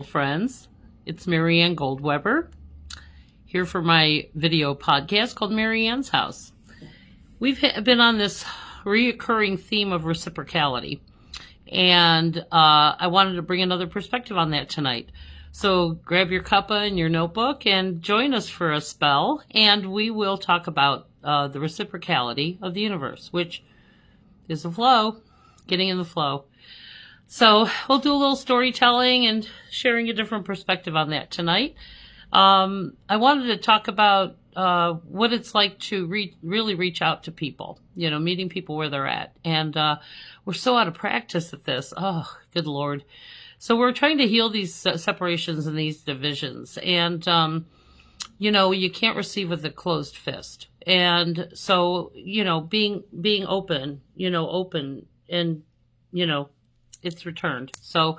Friends. It's Marianne Goldweber here for my video podcast called Marianne's House. We've been on this reoccurring theme of reciprocality, and I wanted to bring another perspective on that tonight. So grab your cuppa and your notebook and join us for a spell, and we will talk about the reciprocality of the universe, which is the flow, getting in the flow. So we'll do a little storytelling and sharing a different perspective on that tonight. I wanted to talk about what it's like to really reach out to people, meeting people where they're at. And we're so out of practice at this. Oh, good Lord. So we're trying to heal these separations and these divisions. And, you can't receive with a closed fist. And so, being open, open and, it's returned. So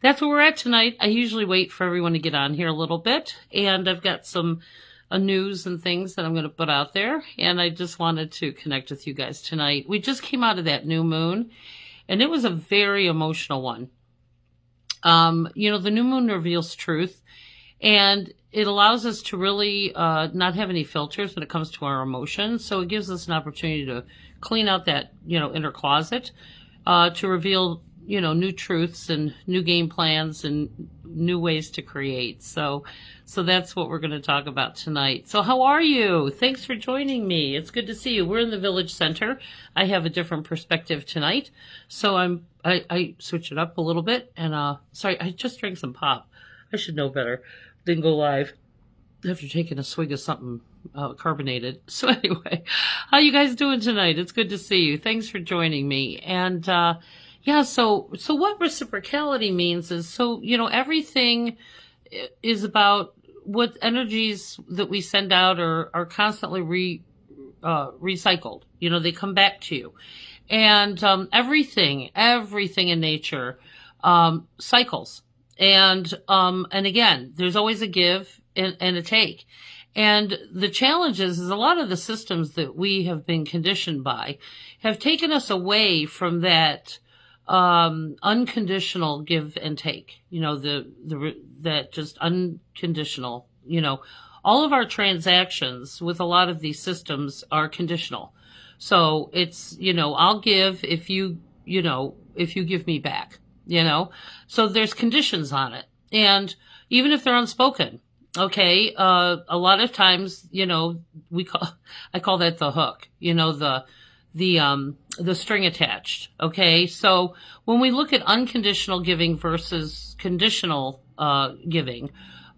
that's where we're at tonight. I usually wait for everyone to get on here a little bit, and I've got some news and things that I'm going to put out there, and I just wanted to connect with you guys tonight. We just came out of that new moon, and it was a very emotional one. The new moon reveals truth, and it allows us to really not have any filters when it comes to our emotions. So it gives us an opportunity to clean out that, inner closet, to reveal new truths and new game plans and new ways to create. So that's what we're going to talk about tonight. So how are you? Thanks for joining me. It's good to see you. We're in the Village Center. I have a different perspective tonight. So I switch it up a little bit. And sorry, I just drank some pop. I should know better than go live after taking a swig of something carbonated. So anyway, how you guys doing tonight? It's good to see you. Thanks for joining me. And so what reciprocality means is, everything is about what energies that we send out are constantly recycled. They come back to you. And everything in nature cycles. And again, there's always a give and a take. And the challenge is a lot of the systems that we have been conditioned by have taken us away from that unconditional give and take, that just unconditional, all of our transactions with a lot of these systems are conditional. So it's, I'll give if you give me back, so there's conditions on it. And even if they're unspoken, okay, a lot of times, I call that the hook, the string attached. Okay. So when we look at unconditional giving versus conditional, giving,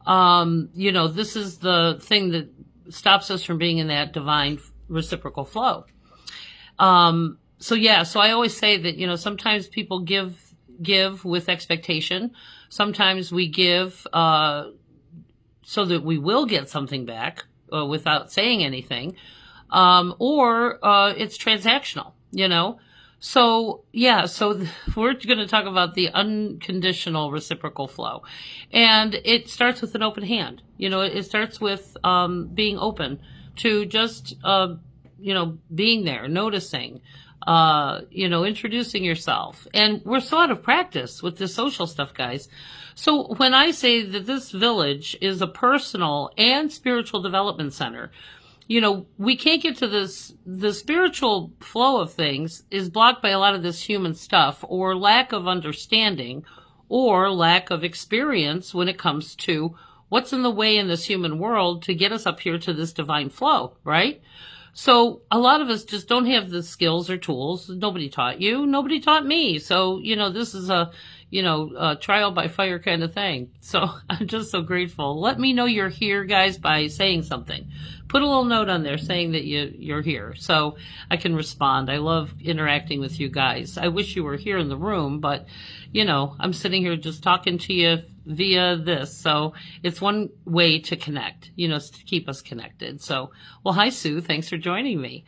this is the thing that stops us from being in that divine reciprocal flow. So I always say that, sometimes people give with expectation. Sometimes we give, so that we will get something back, without saying anything. Or it's transactional, So we're going to talk about the unconditional reciprocal flow. And it starts with an open hand. It starts with being open to just, being there, noticing, introducing yourself. And we're so out of practice with this social stuff, guys. So when I say that this village is a personal and spiritual development center, we can't get to the spiritual flow of things is blocked by a lot of this human stuff, or lack of understanding, or lack of experience when it comes to what's in the way in this human world to get us up here to this divine flow, right? So a lot of us just don't have the skills or tools. Nobody taught you. Nobody taught me. So, this is a trial by fire kind of thing. So I'm just so grateful. Let me know you're here, guys, by saying something. Put a little note on there saying that you're here so I can respond. I love interacting with you guys. I wish you were here in the room, but, I'm sitting here just talking to you via this. So it's one way to connect, to keep us connected. So, well, hi, Sue. Thanks for joining me.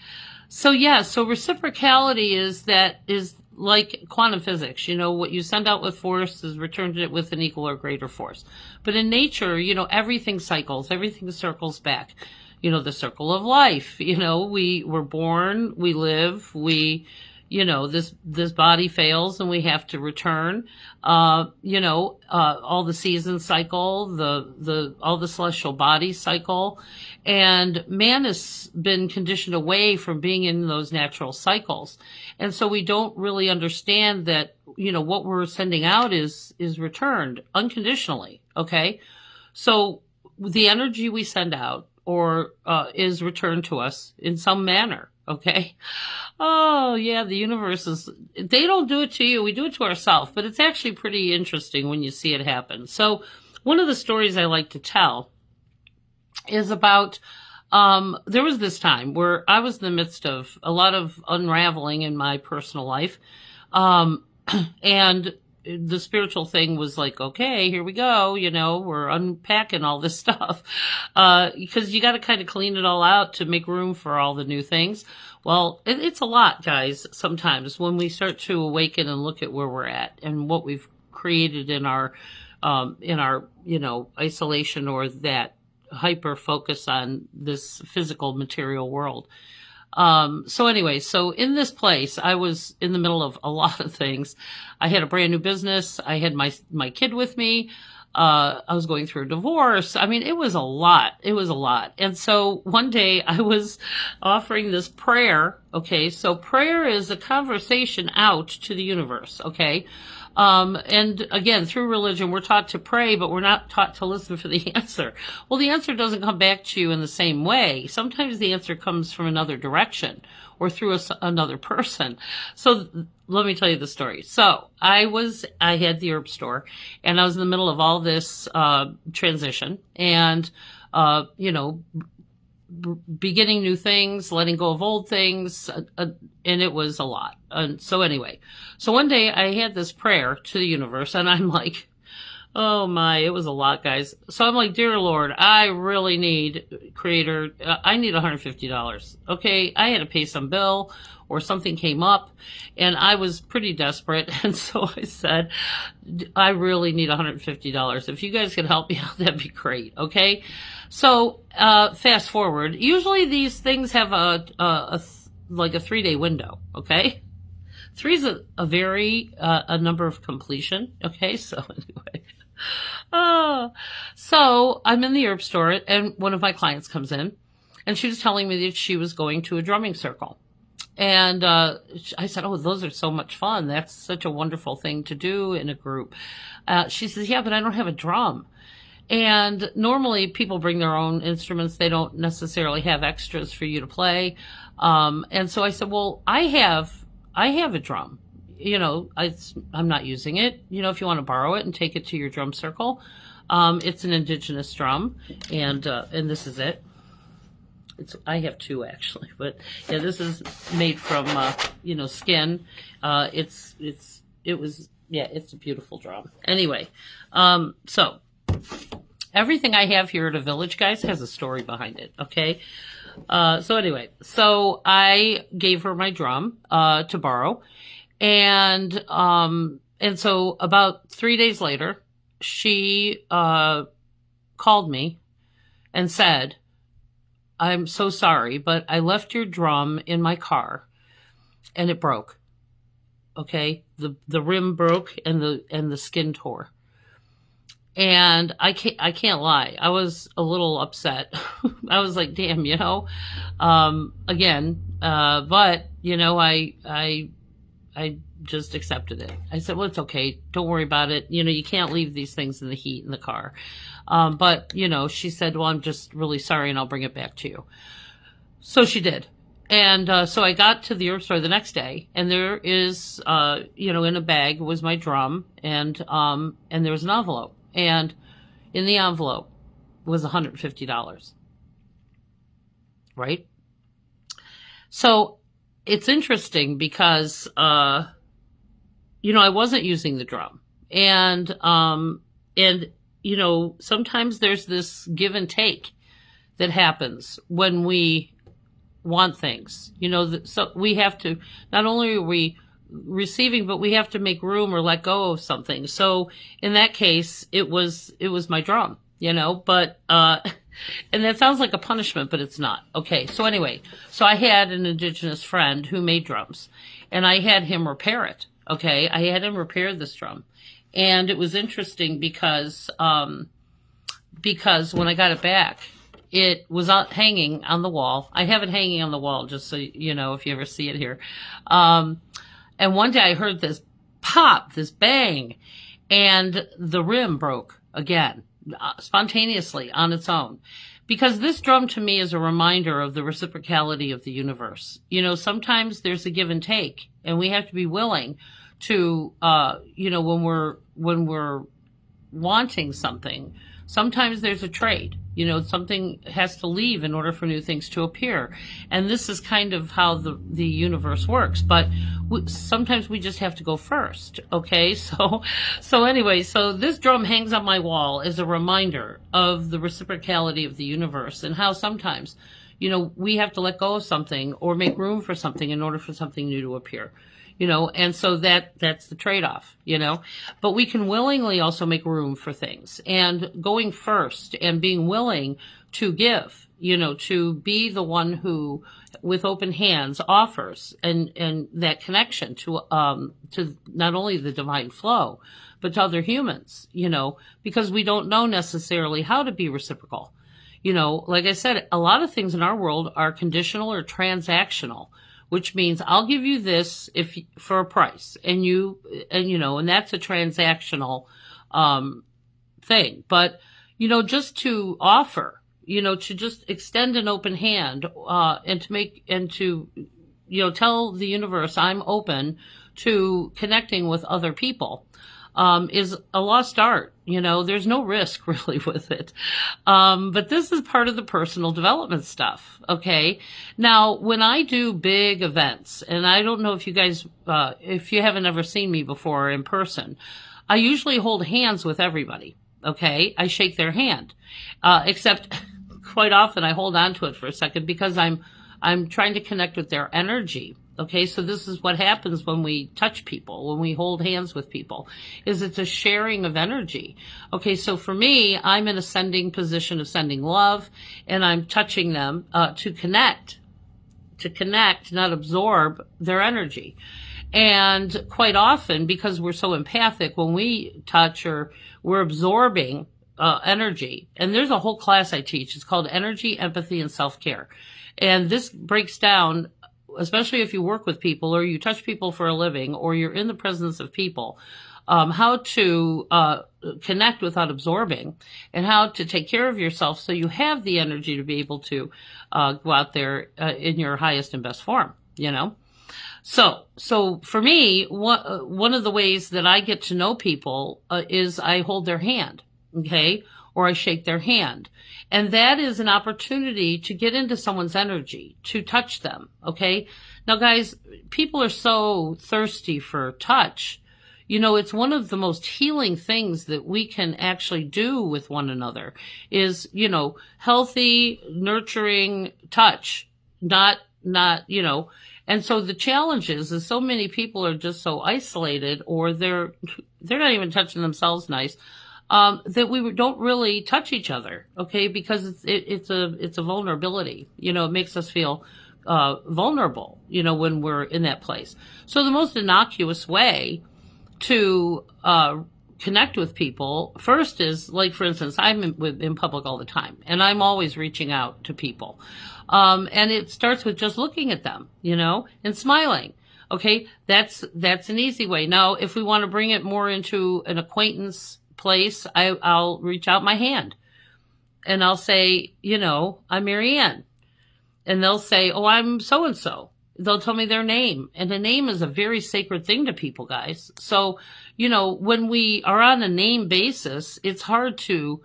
So reciprocality is like quantum physics. What you send out with force is returned it with an equal or greater force. But in nature, everything cycles, everything circles back. The circle of life, we were born, we live, we, this body fails and we have to return. All the season cycle, all the celestial body cycle, and man has been conditioned away from being in those natural cycles. And so we don't really understand that, what we're sending out is returned unconditionally. Okay. So the energy we send out or is returned to us in some manner. Okay. Oh, yeah, the universe they don't do it to you. We do it to ourselves, but it's actually pretty interesting when you see it happen. So one of the stories I like to tell is about, there was this time where I was in the midst of a lot of unraveling in my personal life. And the spiritual thing was like, okay, here we go. We're unpacking all this stuff, because you got to kind of clean it all out to make room for all the new things. Well, it's a lot, guys, sometimes when we start to awaken and look at where we're at and what we've created in our, isolation or that hyper focus on this physical material world. So anyway, so in this place, I was in the middle of a lot of things. I had a brand new business. I had my kid with me. I was going through a divorce. I mean, it was a lot. It was a lot. And so one day I was offering this prayer. Okay. So prayer is a conversation out to the universe. Okay. And again, through religion, we're taught to pray, but we're not taught to listen for the answer. Well, the answer doesn't come back to you in the same way. Sometimes the answer comes from another direction or through another person. So let me tell you the story. So I had the herb store and I was in the middle of all this, transition and, beginning new things, letting go of old things, and it was a lot. And so anyway, so one day I had this prayer to the universe and I'm like, oh my, it was a lot, guys. So I'm like, dear Lord, I really need Creator. I need $150. Okay. I had to pay some bill or something came up and I was pretty desperate. And so I said, I really need $150. If you guys could help me out, that'd be great. Okay. So, fast forward. Usually these things have like a 3-day window. Okay. 3 is a very, a number of completion. Okay. So anyway. So I'm in the herb store and one of my clients comes in and she was telling me that she was going to a drumming circle. And, I said, oh, those are so much fun. That's such a wonderful thing to do in a group. She says, yeah, but I don't have a drum. And normally people bring their own instruments. They don't necessarily have extras for you to play. And so I said, well, I have a drum. I'm not using it. If you want to borrow it and take it to your drum circle, it's an indigenous drum, and this is it. I have 2 actually, but yeah, this is made from skin. It's a beautiful drum. Anyway, so everything I have here at a village, guys, has a story behind it. Okay. So anyway, so I gave her my drum to borrow. And so about 3 days later, she, called me and said, I'm so sorry, but I left your drum in my car and it broke. Okay. The rim broke and the skin tore. And I can't lie. I was a little upset. I was like, damn, but I just accepted it. I said, well, it's okay. Don't worry about it. You can't leave these things in the heat in the car. But she said, well, I'm just really sorry and I'll bring it back to you. So she did. And, so I got to the herb store the next day and there is, in a bag was my drum and there was an envelope and in the envelope was $150. Right? So it's interesting because, I wasn't using the drum and sometimes there's this give and take that happens when we want things, so we have to, not only are we receiving, but we have to make room or let go of something. So in that case, it was my drum, but, And that sounds like a punishment, but it's not. Okay, so anyway, so I had an indigenous friend who made drums, and I had him repair it. Okay, I had him repair this drum. And it was interesting because when I got it back, it was out hanging on the wall. I have it hanging on the wall, just so you know, if you ever see it here. And one day I heard this pop, this bang, and the rim broke again, spontaneously on its own. Because this drum to me is a reminder of the reciprocality of the universe. You know, sometimes there's a give and take, and we have to be willing to, you know, when we're wanting something, sometimes there's a trade. You know, something has to leave in order for new things to appear. And this is kind of how the universe works. But sometimes we just have to go first. Okay. So anyway, so this drum hangs on my wall as a reminder of the reciprocality of the universe and how sometimes, you know, we have to let go of something or make room for something in order for something new to appear. You know, and so that's the trade-off, you know, but we can willingly also make room for things, and going first and being willing to give, you know, to be the one who with open hands offers and that connection to not only the divine flow, but to other humans, you know, because we don't know necessarily how to be reciprocal. You know, like I said, a lot of things in our world are conditional or transactional, which means I'll give you this for a price, and you know, and that's a transactional thing. But you know, just to offer, you know, to just extend an open hand, and to you know, tell the universe I'm open to connecting with other people, is a lost art. You know, there's no risk really with it. But this is part of the personal development stuff. Okay. Now, when I do big events, and I don't know if you guys, if you haven't ever seen me before in person, I usually hold hands with everybody. Okay. I shake their hand, except quite often I hold on to it for a second because I'm trying to connect with their energy. Okay, so this is what happens when we touch people, when we hold hands with people, is it's a sharing of energy. Okay, so for me, I'm in a sending position of sending love, and I'm touching them to connect, not absorb their energy. And quite often, because we're so empathic, when we touch or we're absorbing energy, and there's a whole class I teach, it's called Energy, Empathy, and Self-Care. And this breaks down, especially if you work with people or you touch people for a living or you're in the presence of people, how to connect without absorbing, and how to take care of yourself so you have the energy to be able to go out there in your highest and best form, you know? So for me, one of the ways that I get to know people is I hold their hand, okay? Or I shake their hand. And that is an opportunity to get into someone's energy, to touch them, okay? Now, guys, people are so thirsty for touch. You know, it's one of the most healing things that we can actually do with one another is, you know, healthy, nurturing touch, not, you know. And so the challenge is so many people are just so isolated, or they're not even touching themselves nice, that we don't really touch each other, okay? Because it's a vulnerability. You know, it makes us feel vulnerable, you know, when we're in that place. So the most innocuous way to connect with people first is, like, for instance, I'm in public all the time, and I'm always reaching out to people. And it starts with just looking at them, you know, and smiling. Okay, that's an easy way. Now, if we want to bring it more into an acquaintance place, I'll reach out my hand and I'll say, you know, I'm Mary Ann. And they'll say, oh, I'm so-and-so. They'll tell me their name. And a name is a very sacred thing to people, guys. So, you know, when we are on a name basis, it's hard to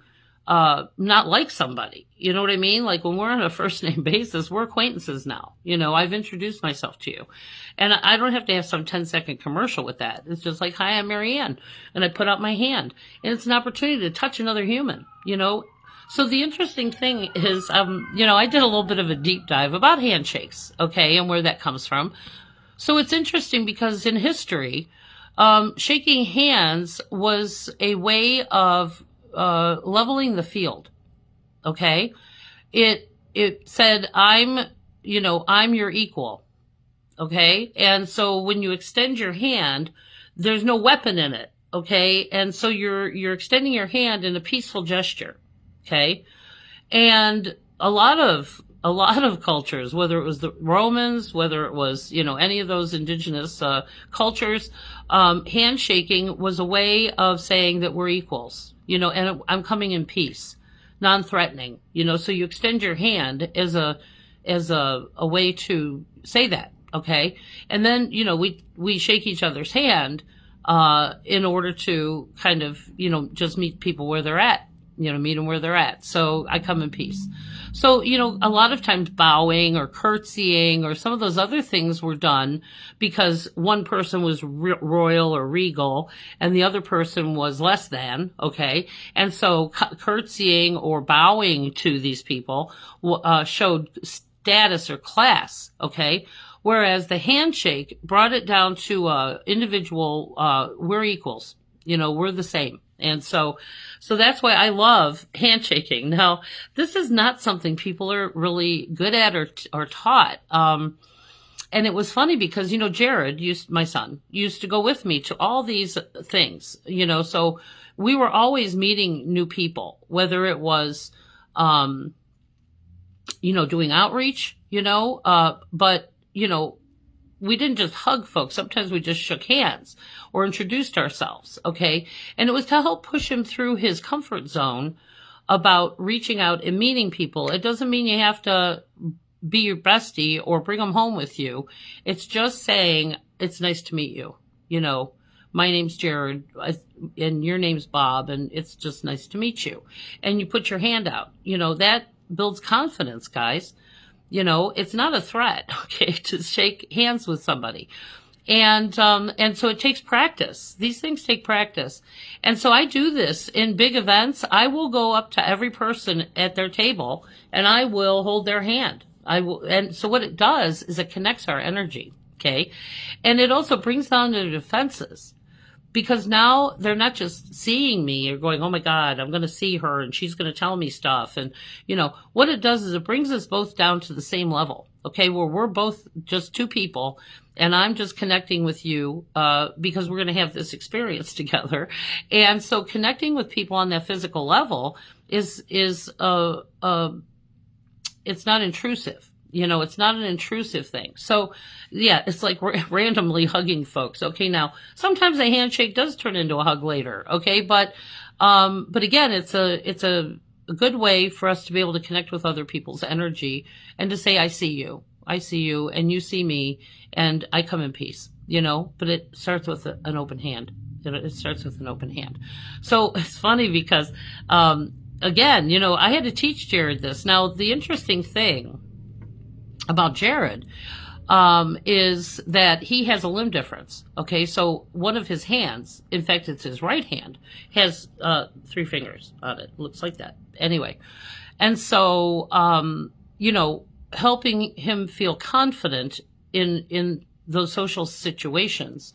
not like somebody. You know what I mean? Like when we're on a first name basis, we're acquaintances now. You know, I've introduced myself to you. And I don't have to have some 10-second commercial with that. It's just like, hi, I'm Mary Ann. And I put out my hand. And it's an opportunity to touch another human, you know. So the interesting thing is, you know, I did a little bit of a deep dive about handshakes, okay, and where that comes from. So it's interesting because in history, shaking hands was a way of leveling the field. Okay. It said, I'm your equal. Okay. And so when you extend your hand, there's no weapon in it. Okay. And so you're extending your hand in a peaceful gesture. Okay. And a lot of cultures, whether it was the Romans, whether it was, any of those indigenous cultures, handshaking was a way of saying that we're equals, and I'm coming in peace, non-threatening, so you extend your hand as a way to say that. Okay. And then, we shake each other's hand, in order to kind of, just meet people where they're at, meet them where they're at. So I come in peace. So, a lot of times bowing or curtsying or some of those other things were done because one person was royal or regal and the other person was less than. Okay. And so curtsying or bowing to these people, showed status or class. Okay. Whereas the handshake brought it down to individual, we're equals, we're the same. And so that's why I love handshaking. Now, this is not something people are really good at or taught. And it was funny because, Jared my son used to go with me to all these things, so we were always meeting new people, whether it was, doing outreach, but, we didn't just hug folks. Sometimes we just shook hands or introduced ourselves. Okay. And it was to help push him through his comfort zone about reaching out and meeting people. It doesn't mean you have to be your bestie or bring them home with you. It's just saying, it's nice to meet you. My name's Jared and your name's Bob, and it's just nice to meet you. And you put your hand out, that builds confidence, guys. It's not a threat, okay, to shake hands with somebody. And so it takes practice. These things take practice. And so I do this in big events. I will go up to every person at their table and I will hold their hand. And so what it does is it connects our energy, okay? And it also brings down their defenses. Because now they're not just seeing me or going, oh my God, I'm going to see her and she's going to tell me stuff. And, what it does is it brings us both down to the same level. Okay. Where we're both just two people and I'm just connecting with you, because we're going to have this experience together. And so connecting with people on that physical level is it's not intrusive. It's not an intrusive thing. So yeah, it's like randomly hugging folks. Okay. Now sometimes a handshake does turn into a hug later. Okay. But again, it's a good way for us to be able to connect with other people's energy and to say, I see you and you see me and I come in peace, but it starts with an open hand. It starts with an open hand. So it's funny because, again, I had to teach Jared this. Now, the interesting thing about Jared, is that he has a limb difference. Okay. So one of his hands, in fact, it's his right hand, has, 3 fingers on it. Looks like that. Anyway. And so, helping him feel confident in those social situations,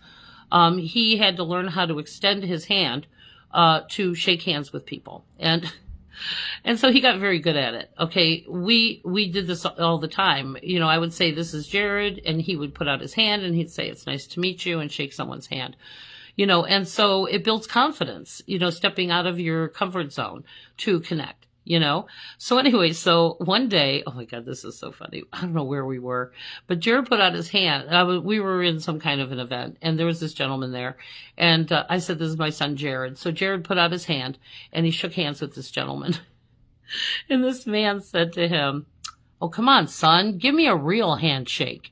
he had to learn how to extend his hand, to shake hands with people. And so he got very good at it. Okay. We did this all the time. I would say, this is Jared, and he would put out his hand and he'd say, it's nice to meet you, and shake someone's hand, and so it builds confidence, stepping out of your comfort zone to connect. So anyway, so one day, oh my God, this is so funny. I don't know where we were, but Jared put out his hand. We were in some kind of an event and there was this gentleman there. And, I said, this is my son, Jared. So Jared put out his hand and he shook hands with this gentleman. And this man said to him, oh, come on, son, give me a real handshake.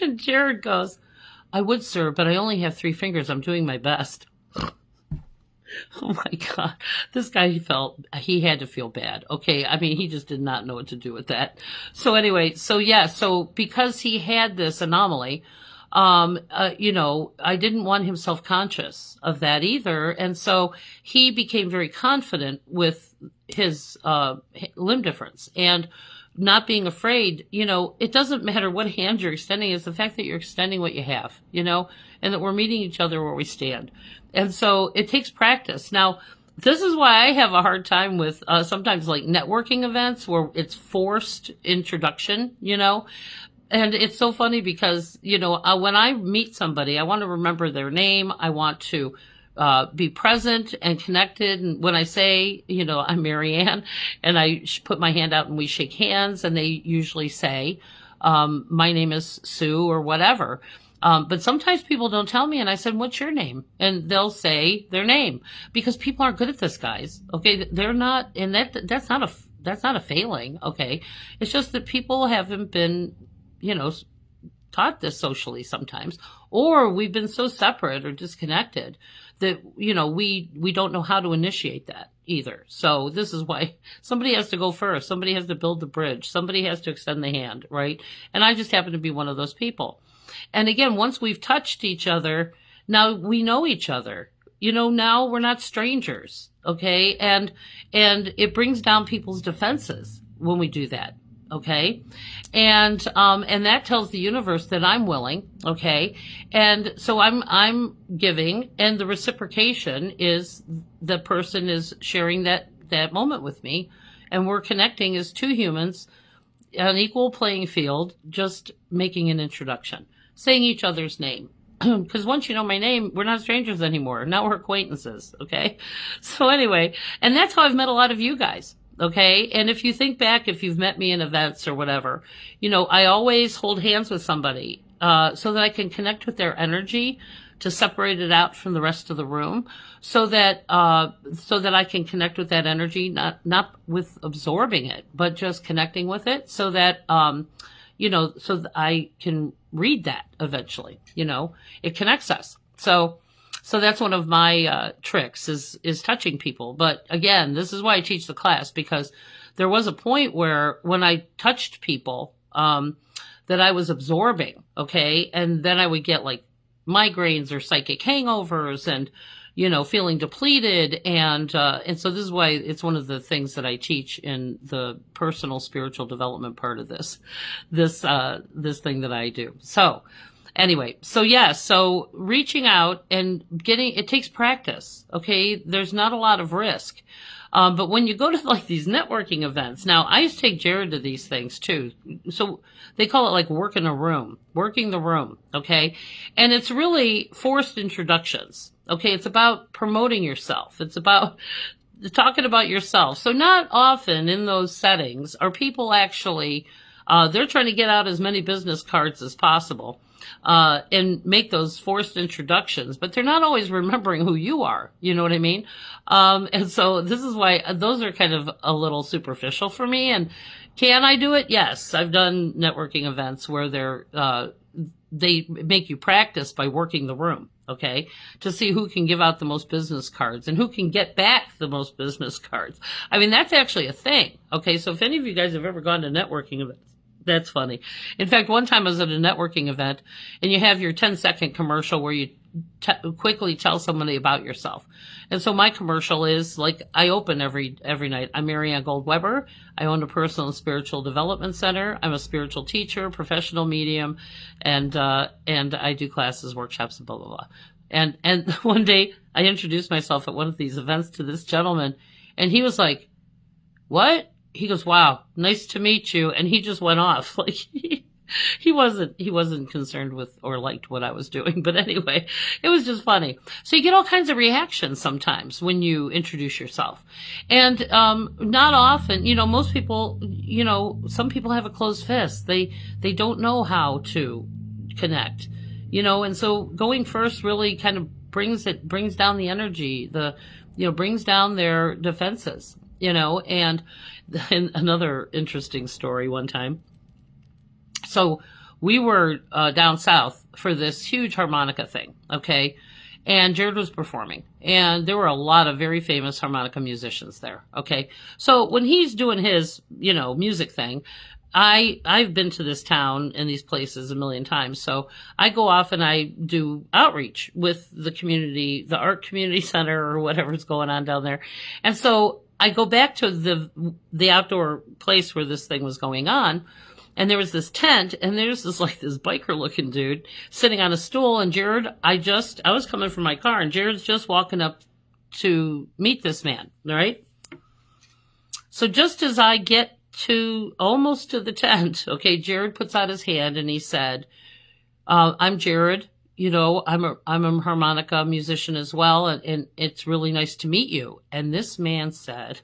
And Jared goes, I would, sir, but I only have 3 fingers. I'm doing my best. Oh my God. This guy, he had to feel bad. Okay. I mean, he just did not know what to do with that. So anyway, so because he had this anomaly, I didn't want him self-conscious of that either. And so he became very confident with his, limb difference and not being afraid. It doesn't matter what hand you're extending. It's the fact that you're extending what you have, and that we're meeting each other where we stand. And so it takes practice. Now, This is why I have a hard time with sometimes like networking events where it's forced introduction, And it's so funny because, when I meet somebody, I want to remember their name. I want to be present and connected. And when I say, I'm Mary Ann, and I put my hand out and we shake hands, and they usually say, my name is Sue or whatever. But sometimes people don't tell me, and I said, what's your name? And they'll say their name, because people aren't good at this, guys. Okay. They're not, and that's not a failing. Okay. It's just that people haven't been, taught this socially sometimes, or we've been so separate or disconnected that, we don't know how to initiate that either. So this is why somebody has to go first. Somebody has to build the bridge. Somebody has to extend the hand, right? And I just happen to be one of those people. And again, once we've touched each other, now we know each other. Now we're not strangers, okay? And it brings down people's defenses when we do that, okay? And that tells the universe that I'm willing, okay? And so I'm giving, and the reciprocation is the person is sharing that moment with me, and we're connecting as two humans on equal playing field, just making an introduction, saying each other's name. Because once you know my name, we're not strangers anymore. Now we're acquaintances, okay? So anyway, and that's how I've met a lot of you guys, okay? And if you think back, if you've met me in events or whatever, I always hold hands with somebody so that I can connect with their energy, to separate it out from the rest of the room, so that I can connect with that energy, not with absorbing it, but just connecting with it, so that so that I can read that eventually. It connects us. So that's one of my tricks is touching people. But again, this is why I teach the class, because there was a point where when I touched people that I was absorbing, okay, and then I would get like migraines or psychic hangovers and feeling depleted, and so this is why it's one of the things that I teach in the personal spiritual development part of this thing that I do. So anyway, so reaching out and it takes practice. Okay. There's not a lot of risk. But when you go to like these networking events, now I used to take Jared to these things too. So they call it like working the room. Okay. And it's really forced introductions. Okay. It's about promoting yourself. It's about talking about yourself. So not often in those settings are people actually, they're trying to get out as many business cards as possible. And make those forced introductions, but they're not always remembering who you are. You know what I mean? And so this is why those are kind of a little superficial for me. And can I do it? Yes. I've done networking events where they make you practice by working the room. Okay. To see who can give out the most business cards and who can get back the most business cards. I mean, that's actually a thing. Okay. So if any of you guys have ever gone to networking events, that's funny. In fact, one time I was at a networking event, and you have your 10-second commercial where you quickly tell somebody about yourself. And so my commercial is like, I open every night. I'm Mary Ann Goldweber. I own a personal and spiritual development center. I'm a spiritual teacher, professional medium, and I do classes, workshops, and blah, blah, blah. And one day I introduced myself at one of these events to this gentleman, and he was like, "What?" He goes, "Wow, nice to meet you." And he just went off. Like he wasn't concerned with or liked what I was doing. But anyway, it was just funny. So you get all kinds of reactions sometimes when you introduce yourself. And, not often, most people, some people have a closed fist. They don't know how to connect, and so going first really kind of brings down the energy, brings down their defenses, and another interesting story one time. So we were down south for this huge harmonica thing, okay? And Jared was performing, and there were a lot of very famous harmonica musicians there, okay? So when he's doing his, music thing, I've been to this town and these places a million times. So I go off and I do outreach with the community, the art community center or whatever's going on down there. And so I go back to the outdoor place where this thing was going on, and there was this tent, and there's this biker looking dude sitting on a stool, and Jared, I was coming from my car, and Jared's just walking up to meet this man, all right? So just as I get to almost to the tent, okay, Jared puts out his hand and he said, I'm Jared. I'm a harmonica musician as well, and it's really nice to meet you. And this man said,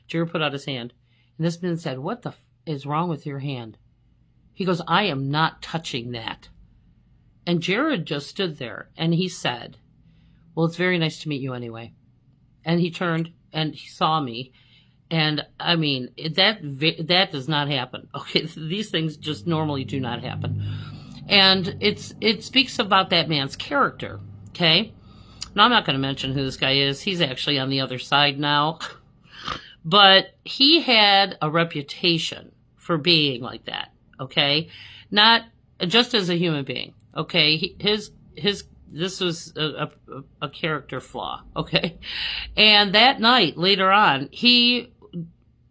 Jared put out his hand, and this man said, what the is wrong with your hand? He goes, I am not touching that. And Jared just stood there, and he said, well, it's very nice to meet you anyway. And he turned, and he saw me, and I mean, that does not happen. Okay, these things just normally do not happen. And it speaks about that man's character, okay? Now, I'm not going to mention who this guy is. He's actually on the other side now. But he had a reputation for being like that, okay? Not just as a human being, okay? This was a character flaw, okay? And that night, later on, he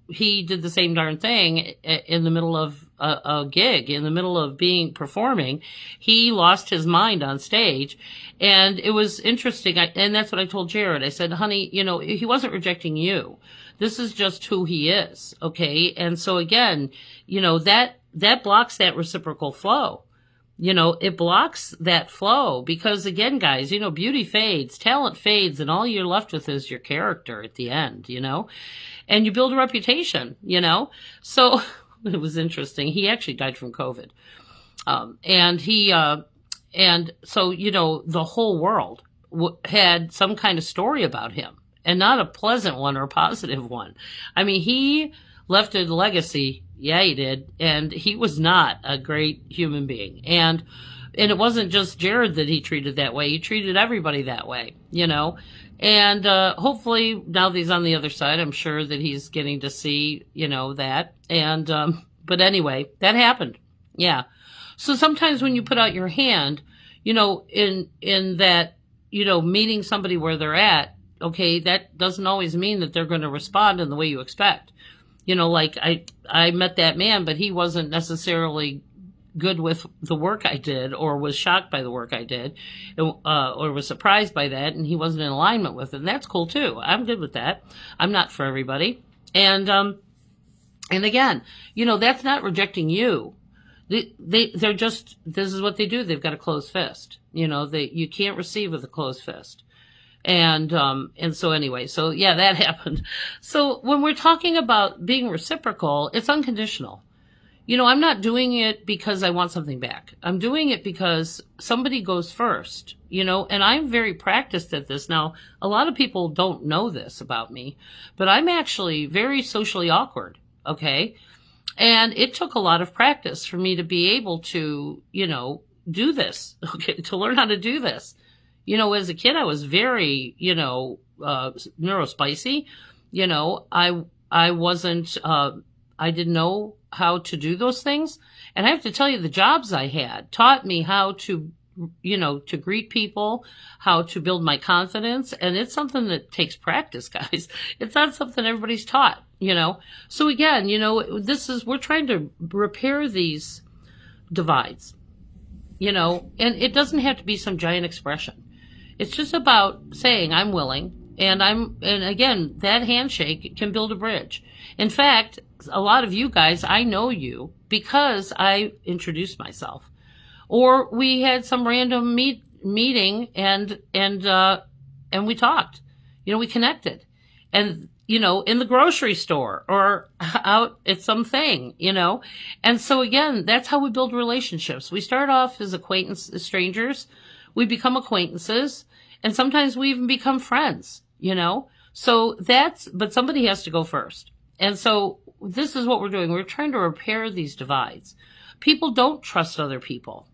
did the same darn thing in the middle of a gig, in the middle of performing. He lost his mind on stage, and it was interesting. And that's what I told Jared. I said, honey, he wasn't rejecting you. This is just who he is. Okay. And so again, that blocks that reciprocal flow. It blocks that flow because again, guys, beauty fades, talent fades, and all you're left with is your character at the end, and you build a reputation, So it was interesting. He actually died from COVID. And so, the whole world had some kind of story about him, and not a pleasant one or a positive one. I mean, he left a legacy. Yeah, he did. And he was not a great human being. And it wasn't just Jared that he treated that way. He treated everybody that way, And hopefully now that he's on the other side, I'm sure that he's getting to see, that. And but anyway, that happened. Yeah. So sometimes when you put out your hand, in that, meeting somebody where they're at, okay, that doesn't always mean that they're going to respond in the way you expect. Like I met that man, but he wasn't necessarily good with the work I did, or was shocked by the work I did, or was surprised by that, and he wasn't in alignment with it. And that's cool too. I'm good with that. I'm not for everybody. And again, that's not rejecting you. They're just, this is what they do. They've got a closed fist. You can't receive with a closed fist. And so anyway, so yeah, that happened. So when we're talking about being reciprocal, it's unconditional. I'm not doing it because I want something back. I'm doing it because somebody goes first, and I'm very practiced at this. Now, a lot of people don't know this about me, but I'm actually very socially awkward. Okay. And it took a lot of practice for me to be able to, do this, okay, to learn how to do this. As a kid, I was very, neurospicy. I wasn't, I didn't know how to do those things. And I have to tell you, the jobs I had taught me how to, to greet people, how to build my confidence. And it's something that takes practice, guys. It's not something everybody's taught, So again, we're trying to repair these divides, and it doesn't have to be some giant expression. It's just about saying I'm willing, and again, that handshake can build a bridge. In fact, a lot of you guys, I know you because I introduced myself, or we had some random meeting and we talked, we connected, and in the grocery store or out at something, and so again, that's how we build relationships. We start off as strangers, we become acquaintances, and sometimes we even become friends, so but somebody has to go first. And so this is what we're doing. We're trying to repair these divides. People don't trust other people.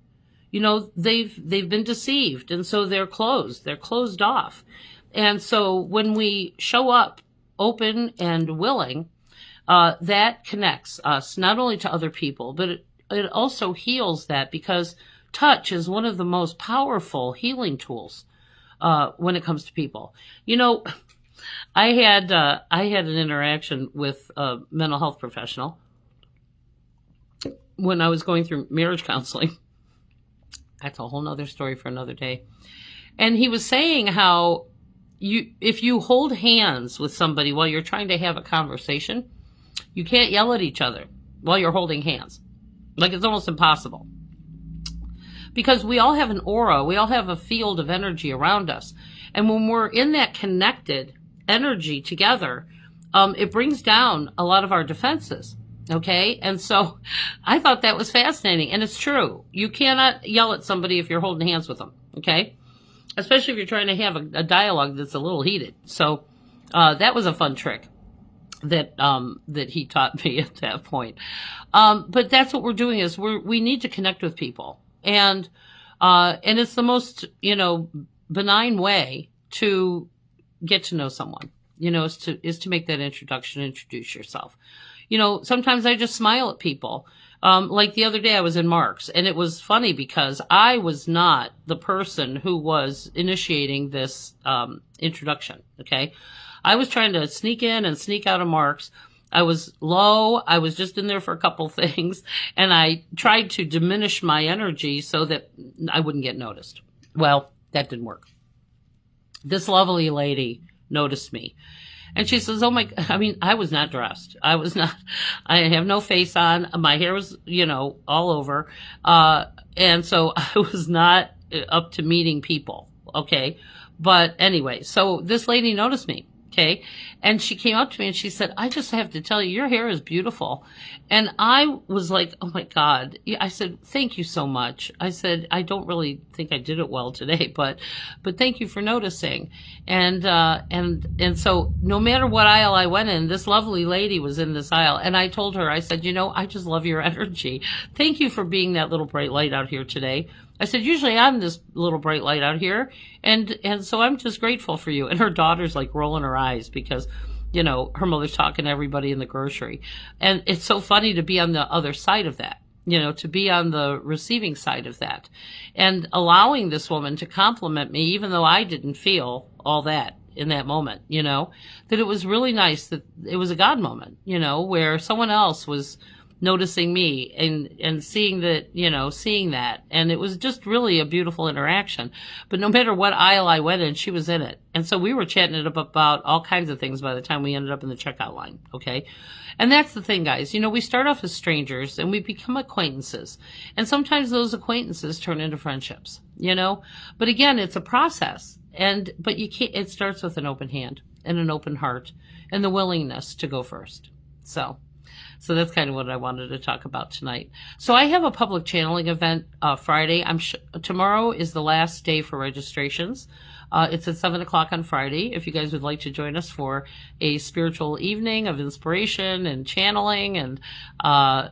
They've been deceived, and so they're closed off. And so when we show up open and willing, that connects us not only to other people, but it also heals that, because touch is one of the most powerful healing tools when it comes to people. I had an interaction with a mental health professional when I was going through marriage counseling. That's a whole nother story for another day. And he was saying how if you hold hands with somebody while you're trying to have a conversation, you can't yell at each other while you're holding hands. Like, it's almost impossible. Because we all have an aura, we all have a field of energy around us. And when we're in that connected energy together, it brings down a lot of our defenses. Okay? And so I thought that was fascinating. And it's true. You cannot yell at somebody if you're holding hands with them. Okay? Especially if you're trying to have a dialogue that's a little heated. So that was a fun trick that he taught me at that point. But that's what we're doing, is we need to connect with people. And it's the most, benign way to get to know someone, is to make that introduction, introduce yourself. Sometimes I just smile at people. Like the other day I was in Mark's, and it was funny because I was not the person who was initiating this introduction. Okay. I was trying to sneak in and sneak out of Mark's. I was low. I was just in there for a couple things, and I tried to diminish my energy so that I wouldn't get noticed. Well, that didn't work. This lovely lady noticed me, and she says, I was not dressed. I have no face on. My hair was, all over. And so I was not up to meeting people. Okay. But anyway, so this lady noticed me. Okay. And she came up to me and she said, I just have to tell you, your hair is beautiful. And I was like, oh my God. I said, thank you so much. I said, I don't really think I did it well today, but thank you for noticing. And so no matter what aisle I went in, this lovely lady was in this aisle. And I told her, I said, I just love your energy. Thank you for being that little bright light out here today. I said, usually I'm this little bright light out here. And so I'm just grateful for you. And her daughter's like rolling her eyes because, her mother's talking to everybody in the grocery. And it's so funny to be on the other side of that, to be on the receiving side of that, and allowing this woman to compliment me, even though I didn't feel all that in that moment, that it was really nice, that it was a God moment, where someone else was noticing me and seeing that. And it was just really a beautiful interaction. But no matter what aisle I went in, she was in it. And so we were chatting it up about all kinds of things by the time we ended up in the checkout line. Okay. And that's the thing, guys. We start off as strangers and we become acquaintances. And sometimes those acquaintances turn into friendships, but again, it's a process. But you can't, it starts with an open hand and an open heart and the willingness to go first. So that's kind of what I wanted to talk about tonight. So I have a public channeling event Friday. Tomorrow is the last day for registrations. It's at 7:00 on Friday. If you guys would like to join us for a spiritual evening of inspiration and channeling, and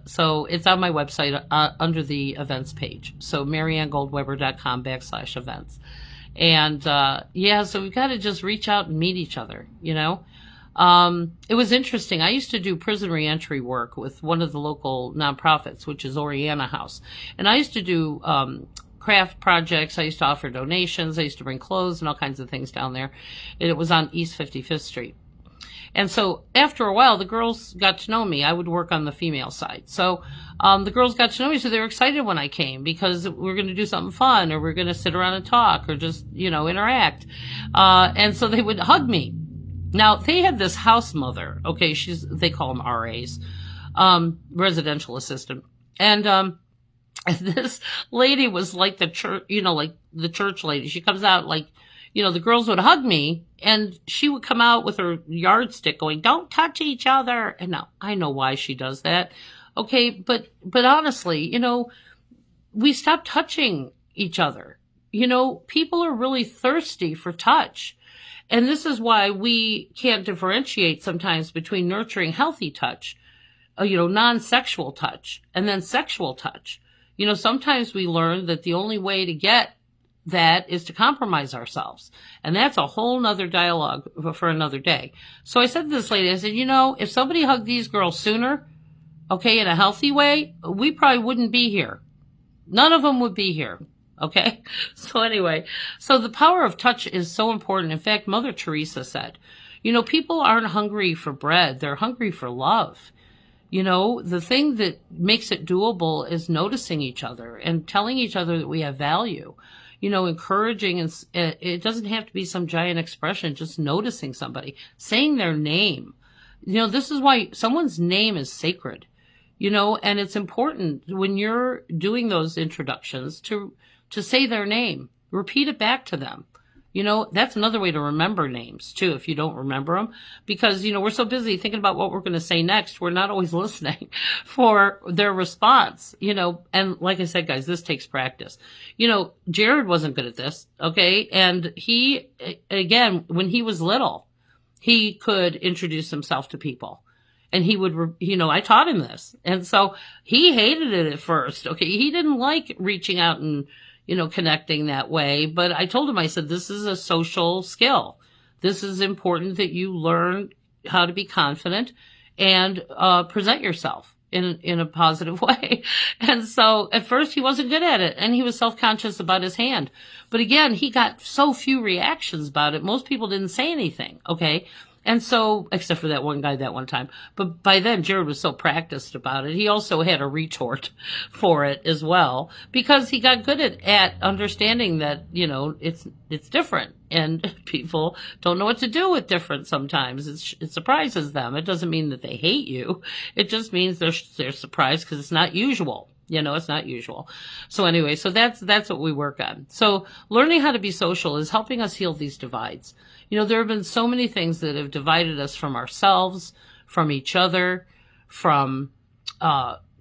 so it's on my website under the events page. So mariannegoldweber.com/events. And so we've got to just reach out and meet each other. It was interesting. I used to do prison reentry work with one of the local nonprofits, which is Oriana House. And I used to do craft projects. I used to offer donations. I used to bring clothes and all kinds of things down there. And it was on East 55th Street. And so after a while, the girls got to know me. I would work on the female side. So the girls got to know me, so they were excited when I came because we're going to do something fun, or we're going to sit around and talk, or just, interact. And so they would hug me. Now, they had this house mother. Okay, they call them RAs, residential assistant. And this lady was like the church, like the church lady. She comes out like, the girls would hug me, and she would come out with her yardstick going, don't touch each other. And now I know why she does that. Okay, but honestly, we stopped touching each other. People are really thirsty for touch. And this is why we can't differentiate sometimes between nurturing healthy touch, non-sexual touch, and then sexual touch. Sometimes we learn that the only way to get that is to compromise ourselves. And that's a whole nother dialogue for another day. So I said to this lady, I said, if somebody hugged these girls sooner, okay, in a healthy way, we probably wouldn't be here. None of them would be here. Okay. So anyway, so the power of touch is so important. In fact, Mother Teresa said, people aren't hungry for bread. They're hungry for love. The thing that makes it doable is noticing each other and telling each other that we have value. encouraging, and it doesn't have to be some giant expression, just noticing somebody, saying their name. This is why someone's name is sacred, and it's important when you're doing those introductions to say their name, repeat it back to them. That's another way to remember names too, if you don't remember them, because, we're so busy thinking about what we're going to say next. We're not always listening for their response, and like I said, guys, this takes practice. Jared wasn't good at this. Okay. And he, again, when he was little, he could introduce himself to people. And he would, I taught him this. And so he hated it at first. Okay. He didn't like reaching out and, connecting that way. But I told him, I said, this is a social skill. This is important that you learn how to be confident and present yourself in a positive way. And so at first he wasn't good at it, and he was self-conscious about his hand. But again, he got so few reactions about it. Most people didn't say anything. Okay. And so, except for that one guy that one time. But by then, Jared was so practiced about it. He also had a retort for it as well, because he got good at understanding that, it's different. And people don't know what to do with different sometimes. It surprises them. It doesn't mean that they hate you. It just means they're surprised because it's not usual. It's not usual. So anyway, so that's what we work on. So learning how to be social is helping us heal these divides. There have been so many things that have divided us from ourselves, from each other, from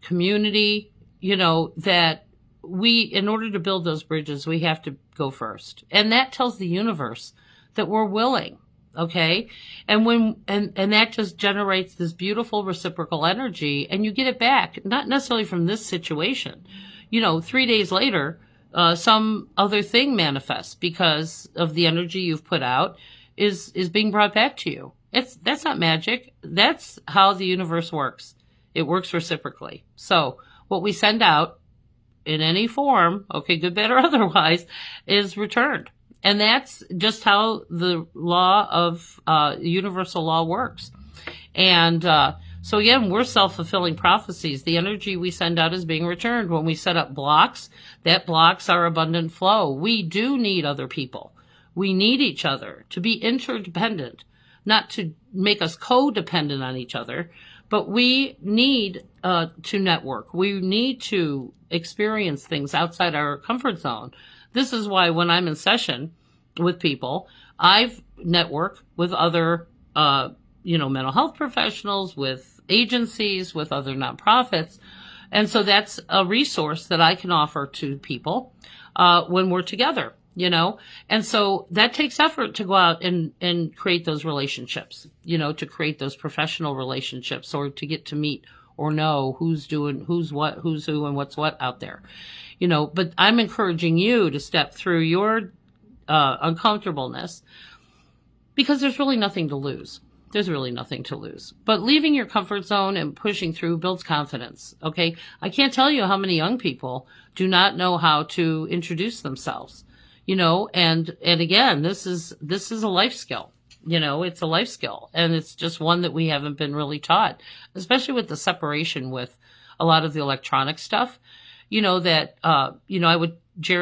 community, that in order to build those bridges, we have to go first. And that tells the universe that we're willing. Okay. And and that just generates this beautiful reciprocal energy, and you get it back, not necessarily from this situation. 3 days later, some other thing manifests because of the energy you've put out is being brought back to you. That's not magic. That's how the universe works. It works reciprocally. So what we send out in any form, okay, good, bad, or otherwise, is returned. And that's just how the law of universal law works. And so again, we're self-fulfilling prophecies. The energy we send out is being returned. When we set up blocks, that blocks our abundant flow. We do need other people. We need each other to be interdependent, not to make us codependent on each other, but we need to network. We need to experience things outside our comfort zone. This is why when I'm in session with people, I've networked with other, mental health professionals, with agencies, with other nonprofits. And so that's a resource that I can offer to people when we're together, And so that takes effort to go out and create those relationships, to create those professional relationships, or to get to meet or know who's doing, who's what, who's who, and what's what out there. But I'm encouraging you to step through your uncomfortableness, because there's really nothing to lose. There's really nothing to lose. But leaving your comfort zone and pushing through builds confidence. Okay. I can't tell you how many young people do not know how to introduce themselves, and again, this is a life skill. It's a life skill, and it's just one that we haven't been really taught, especially with the separation with a lot of the electronic stuff. Jared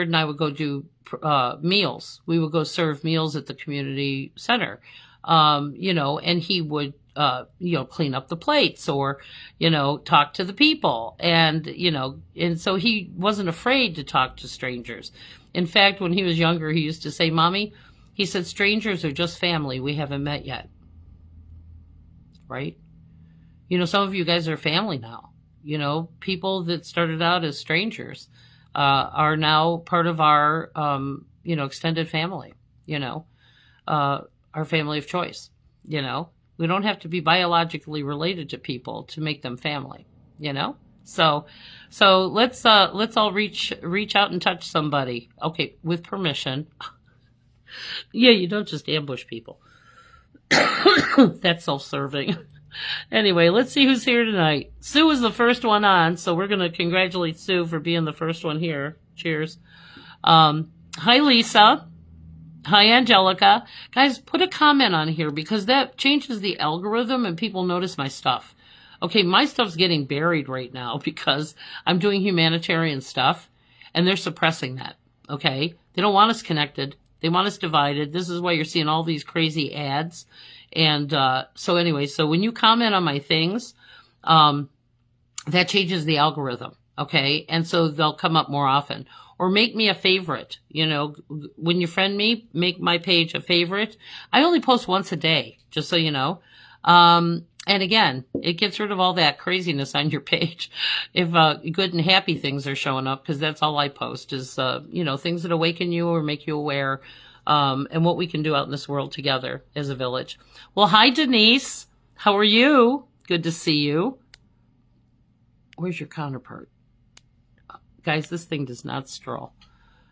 and I would go do meals. We would go serve meals at the community center, and he would, clean up the plates, or, talk to the people. And so he wasn't afraid to talk to strangers. In fact, when he was younger, he used to say, "Mommy," he said, "strangers are just family we haven't met yet." Right? Some of you guys are family now. People that started out as strangers are now part of our, extended family, our family of choice. We don't have to be biologically related to people to make them family, So let's all reach out and touch somebody. Okay, with permission. Yeah, you don't just ambush people. That's self-serving. Anyway, let's see who's here tonight. Sue is the first one on, so we're going to congratulate Sue for being the first one here. Cheers. Hi, Lisa. Hi, Angelica. Guys, put a comment on here, because that changes the algorithm and people notice my stuff. Okay, my stuff's getting buried right now because I'm doing humanitarian stuff, and they're suppressing that. Okay. They don't want us connected. They want us divided. This is why you're seeing all these crazy ads. And, so anyway, so when you comment on my things, that changes the algorithm. Okay. And so they'll come up more often. Or make me a favorite. You know, when you friend me, make my page a favorite. I only post once a day, just so you know. And again, it gets rid of all that craziness on your page if good and happy things are showing up, because that's all I post is, you know, things that awaken you or make you aware, and what we can do out in this world together as a village. Well, hi, Denise. How are you? Good to see you. Where's your counterpart? Guys, this thing does not stroll.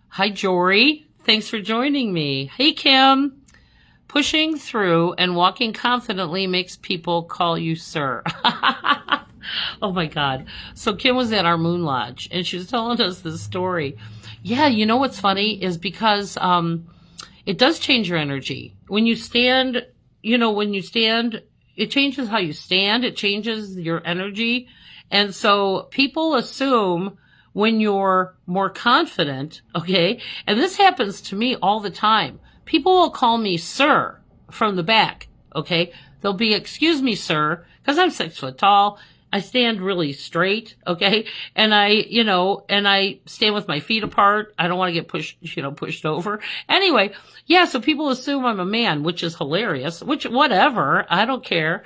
Hi, Jory. Thanks for joining me. Hey, Kim. Pushing through and walking confidently makes people call you sir. Oh, my God. So Kim was at our Moon Lodge, and she was telling us this story. Yeah, you know what's funny is because it does change your energy. When you stand, you know, it changes how you stand. It changes your energy. And so people assume when you're more confident, okay, and this happens to me all the time. People will call me sir from the back, okay? They'll be, excuse me, sir, because I'm 6 foot tall. I stand really straight, okay? And I stand with my feet apart. I don't want to get pushed over. Anyway, yeah, so people assume I'm a man, which is hilarious, whatever. I don't care.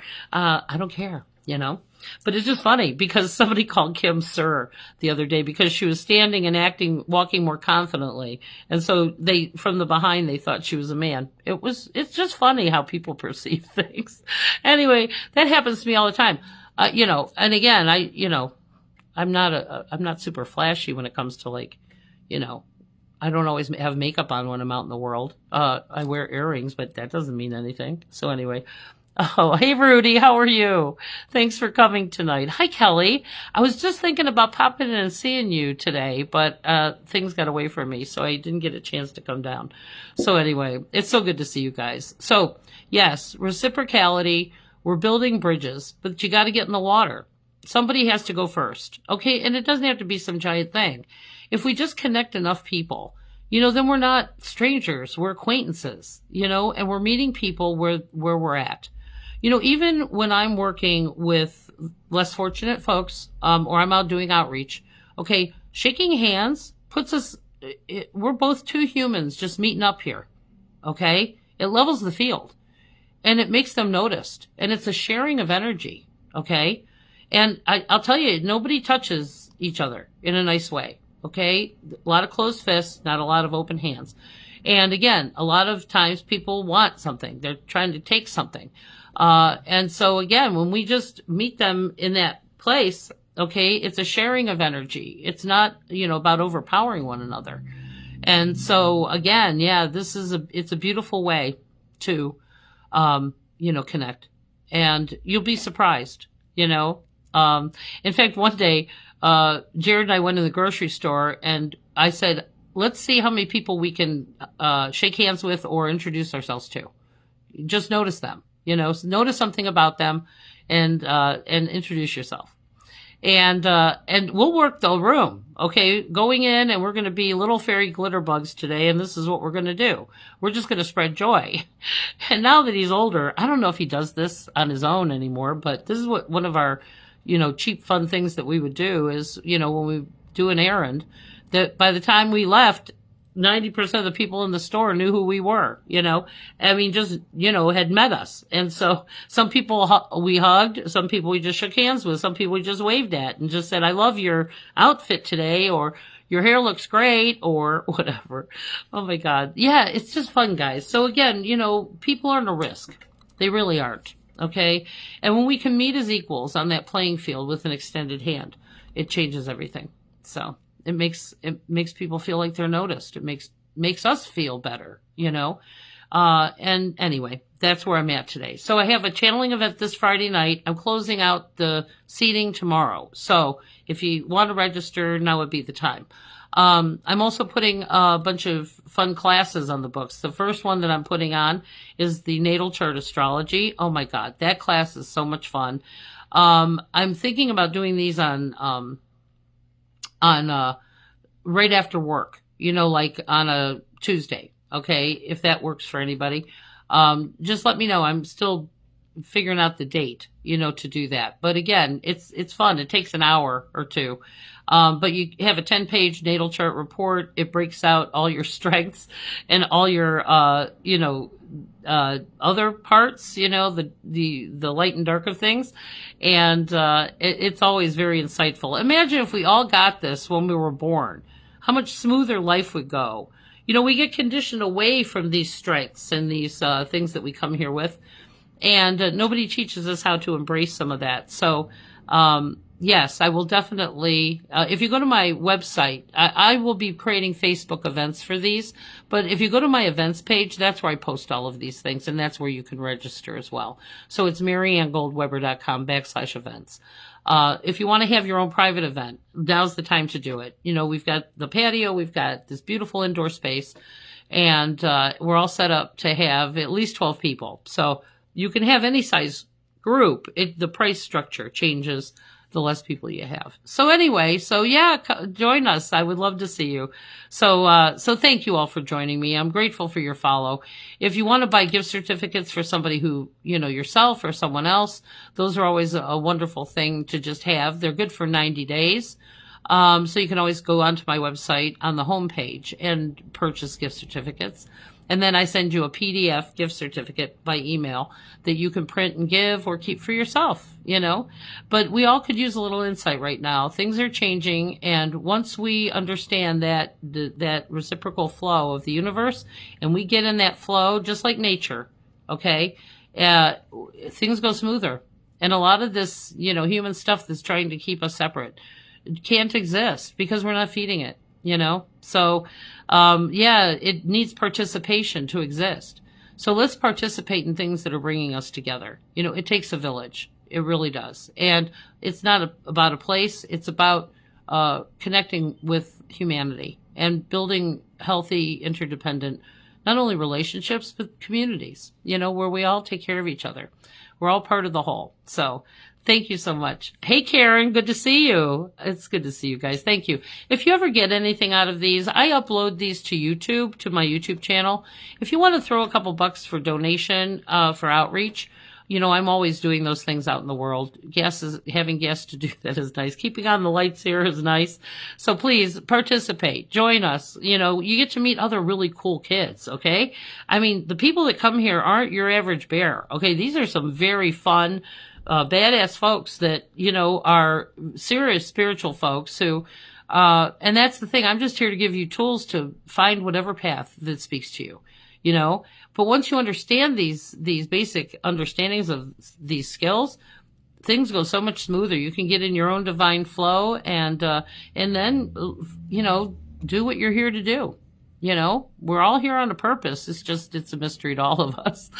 You know? But it's just funny because somebody called Kim sir the other day because she was standing and walking more confidently. And so from the behind, they thought she was a man. It's just funny how people perceive things. Anyway, that happens to me all the time. You know, and again, I'm not super flashy when it comes to like, you know, I don't always have makeup on when I'm out in the world. I wear earrings, but that doesn't mean anything. So anyway. Oh, hey, Rudy, how are you? Thanks for coming tonight. Hi, Kelly. I was just thinking about popping in and seeing you today, but things got away from me, so I didn't get a chance to come down. So anyway, it's so good to see you guys. So, yes, reciprocality, we're building bridges, but you got to get in the water. Somebody has to go first, okay? And it doesn't have to be some giant thing. If we just connect enough people, you know, then we're not strangers, we're acquaintances, you know, and we're meeting people where we're at. You know, even when I'm working with less fortunate folks, or I'm out doing outreach, okay, shaking hands puts us, we're both two humans just meeting up here, okay? It levels the field and it makes them noticed, and it's a sharing of energy, okay? And I'll tell you, nobody touches each other in a nice way, okay? A lot of closed fists, not a lot of open hands. And again, a lot of times people want something. They're trying to take something. And so again, when we just meet them in that place, okay, it's a sharing of energy. It's not, you know, about overpowering one another. And so again, yeah, it's a beautiful way to, you know, connect, and you'll be surprised, you know. In fact, one day, Jared and I went to the grocery store and I said, let's see how many people we can, shake hands with or introduce ourselves to. Just notice them. You know, notice something about them and introduce yourself. And we'll work the room, okay? Going in, and we're going to be little fairy glitter bugs today, and this is what we're going to do. We're just going to spread joy. And now that he's older, I don't know if he does this on his own anymore, but this is what one of our, you know, cheap fun things that we would do is, you know, when we do an errand, that by the time we left, 90% of the people in the store knew who we were, you know, I mean, just, you know, had met us. And so some people we hugged, some people we just shook hands with, some people we just waved at and just said, I love your outfit today, or your hair looks great, or whatever. Oh my God. Yeah, it's just fun, guys. So again, you know, people aren't a risk. They really aren't. Okay. And when we can meet as equals on that playing field with an extended hand, it changes everything. So it makes people feel like they're noticed. It makes us feel better, you know? And anyway, that's where I'm at today. So I have a channeling event this Friday night. I'm closing out the seating tomorrow. So if you want to register, now would be the time. I'm also putting a bunch of fun classes on the books. The first one that I'm putting on is the natal chart astrology. Oh my God, that class is so much fun. I'm thinking about doing these on right after work, like on a Tuesday. Okay. If that works for anybody. Just let me know. I'm still figuring out the date, to do that. But again, it's fun. It takes an hour or two. But you have a 10-page natal chart report. It breaks out all your strengths and all your, other parts, the light and dark of things. And, it's always very insightful. Imagine if we all got this when we were born, how much smoother life would go. We get conditioned away from these strengths and these, things that we come here with. And nobody teaches us how to embrace some of that. So, yes, I will definitely, if you go to my website, I will be creating Facebook events for these. But if you go to my events page, that's where I post all of these things. And that's where you can register as well. So it's mariannegoldweber.com/events. If you want to have your own private event, now's the time to do it. We've got the patio, we've got this beautiful indoor space, and we're all set up to have at least 12 people. So you can have any size group. The price structure changes the less people you have. So anyway, join us. I would love to see you. So thank you all for joining me. I'm grateful for your follow. If you want to buy gift certificates for somebody who, yourself or someone else, those are always a wonderful thing to just have. They're good for 90 days. So you can always go onto my website on the homepage and purchase gift certificates. And then I send you a PDF gift certificate by email that you can print and give or keep for yourself, But we all could use a little insight right now. Things are changing. And once we understand that reciprocal flow of the universe and we get in that flow, just like nature, okay, things go smoother. And a lot of this, human stuff that's trying to keep us separate can't exist because we're not feeding it. So, it needs participation to exist. So let's participate in things that are bringing us together. It takes a village. It really does. And it's not about a place. It's about, connecting with humanity and building healthy, interdependent, not only relationships, but communities, where we all take care of each other. We're all part of the whole. So thank you so much. Hey, Karen, good to see you. It's good to see you guys. Thank you. If you ever get anything out of these, I upload these to YouTube, to my YouTube channel. If you want to throw a couple bucks for donation, for outreach, I'm always doing those things out in the world. Having guests to do that is nice. Keeping on the lights here is nice. So please participate. Join us. You get to meet other really cool kids. Okay. I mean, the people that come here aren't your average bear. Okay. These are some very fun, badass folks that, are serious spiritual folks who, and that's the thing. I'm just here to give you tools to find whatever path that speaks to you, But once you understand these basic understandings of these skills, things go so much smoother. You can get in your own divine flow and then, do what you're here to do. We're all here on a purpose. It's a mystery to all of us.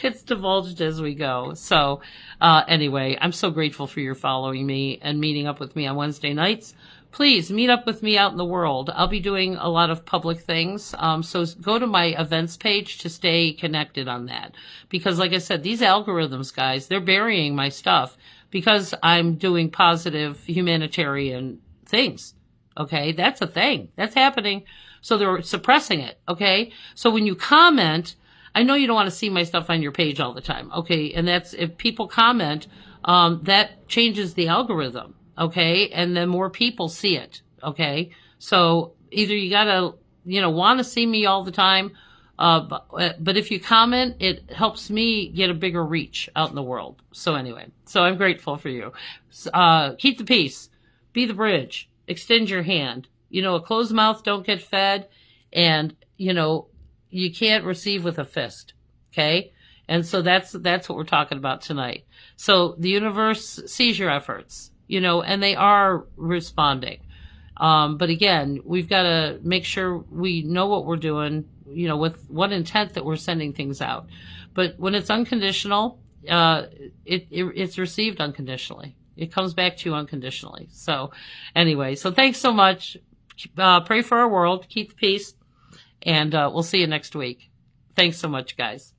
It's divulged as we go. So, anyway, I'm so grateful for your following me and meeting up with me on Wednesday nights. Please meet up with me out in the world. I'll be doing a lot of public things. So go to my events page to stay connected on that. Because like I said, these algorithms, guys, they're burying my stuff because I'm doing positive humanitarian things. Okay. That's a thing that's happening. So they're suppressing it. Okay. So when you comment, I know you don't want to see my stuff on your page all the time. Okay. And if people comment, that changes the algorithm. Okay. And then more people see it. Okay. So either you gotta, want to see me all the time. But if you comment, it helps me get a bigger reach out in the world. So anyway, I'm grateful for you. Keep the peace, be the bridge, extend your hand. A closed mouth don't get fed, and, you can't receive with a fist. Okay. And so that's what we're talking about tonight. So the universe sees your efforts, and they are responding. But again, we've got to make sure we know what we're doing, with what intent that we're sending things out. But when it's unconditional, it's received unconditionally. It comes back to you unconditionally. So anyway, thanks so much. Pray for our world, keep the peace, and we'll see you next week. Thanks so much, guys.